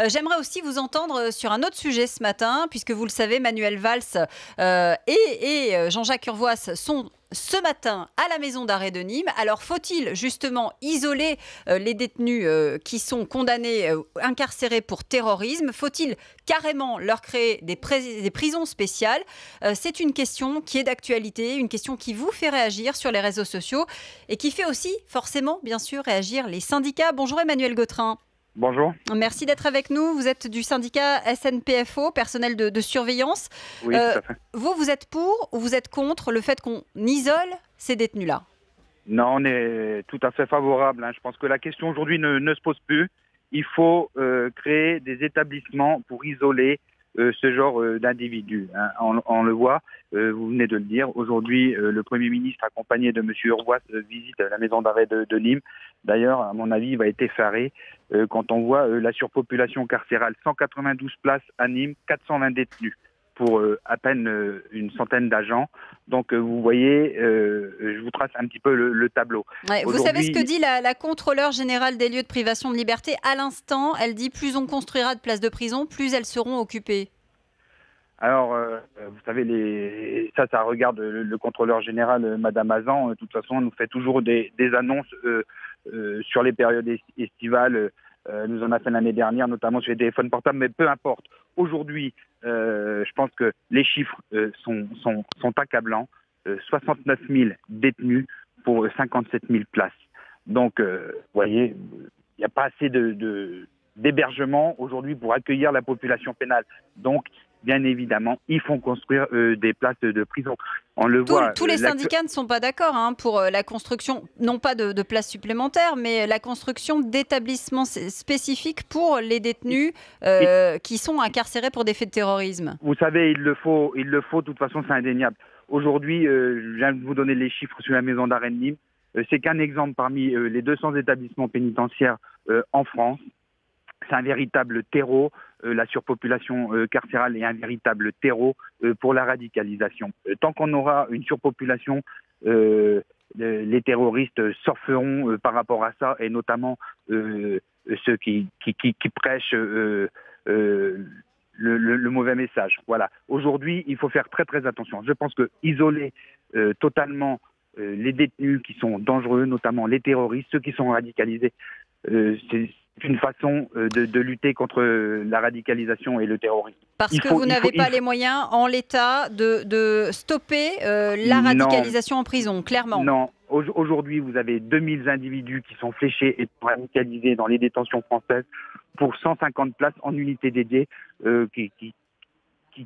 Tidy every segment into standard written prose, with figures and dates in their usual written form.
J'aimerais aussi vous entendre sur un autre sujet ce matin, puisque vous le savez, Manuel Valls et Jean-Jacques Urvoas sont ce matin à la maison d'arrêt de Nîmes. Alors, faut-il justement isoler les détenus qui sont condamnés, incarcérés pour terrorisme? Faut-il carrément leur créer des prisons spéciales? C'est une question qui est d'actualité, une question qui vous fait réagir sur les réseaux sociaux et qui fait aussi forcément, bien sûr, réagir les syndicats. Bonjour Emmanuel Gautrin. Bonjour. Merci d'être avec nous. Vous êtes du syndicat SNPFO, personnel de surveillance. Oui, tout à fait. Vous êtes pour ou vous êtes contre le fait qu'on isole ces détenus-là? Non, on est tout à fait favorable. Je pense que la question aujourd'hui ne se pose plus. Il faut créer des établissements pour isoler ce genre d'individus. On le voit, vous venez de le dire. Aujourd'hui, le Premier ministre, accompagné de M. Urvoas, visite la maison d'arrêt de Nîmes. D'ailleurs, à mon avis, il va être effaré quand on voit la surpopulation carcérale. 192 places à Nîmes, 420 détenus pour à peine une centaine d'agents. Donc, vous voyez, je vous trace un petit peu le tableau. Ouais, vous savez ce que dit la contrôleure générale des lieux de privation de liberté à l'instant? Elle dit plus on construira de places de prison, plus elles seront occupées. Alors, vous savez, ça regarde le contrôleur général, Madame Hazan. De toute façon, elle nous fait toujours des annonces sur les périodes estivales. Nous en a fait l'année dernière, notamment sur les téléphones portables, mais peu importe. Aujourd'hui, je pense que les chiffres sont accablants. 69 000 détenus pour 57 000 places. Donc, vous voyez, il n'y a pas assez d'hébergement aujourd'hui pour accueillir la population pénale. Donc, bien évidemment, il faut construire des places de prison. On le voit. Tous les syndicats ne sont pas d'accord pour la construction, non pas de places supplémentaires, mais la construction d'établissements spécifiques pour les détenus qui sont incarcérés pour des faits de terrorisme. Vous savez, il le faut. De toute façon, c'est indéniable. Aujourd'hui, je viens de vous donner les chiffres sur la maison d'arrêt de Nîmes. C'est qu'un exemple parmi les 200 établissements pénitentiaires en France. C'est un véritable terreau. La surpopulation carcérale est un véritable terreau pour la radicalisation. Tant qu'on aura une surpopulation, les terroristes surferont par rapport à ça, et notamment ceux qui prêchent le mauvais message. Voilà. Aujourd'hui, il faut faire très très attention. Je pense que isoler totalement les détenus qui sont dangereux, notamment les terroristes, ceux qui sont radicalisés, c'est une façon de lutter contre la radicalisation et le terrorisme. Parce que vous n'avez pas les moyens en l'état de stopper la radicalisation en prison, clairement. Non. Aujourd'hui, vous avez 2000 individus qui sont fléchés et radicalisés dans les détentions françaises pour 150 places en unités dédiées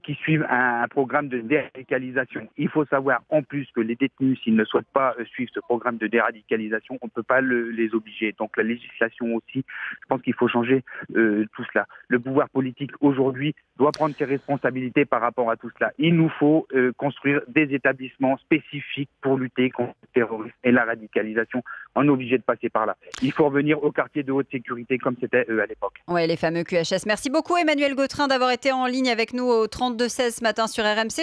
qui suivent un programme de déradicalisation. Il faut savoir en plus que les détenus, s'ils ne souhaitent pas suivre ce programme de déradicalisation, on ne peut pas les obliger. Donc la législation aussi, je pense qu'il faut changer tout cela. Le pouvoir politique aujourd'hui doit prendre ses responsabilités par rapport à tout cela. Il nous faut construire des établissements spécifiques pour lutter contre le terrorisme et la radicalisation. On est obligé de passer par là. Il faut revenir aux quartiers de haute sécurité comme c'était à l'époque. Oui, les fameux QHS. Merci beaucoup Emmanuel Gautrin d'avoir été en ligne avec nous au 32-16 ce matin sur RMC.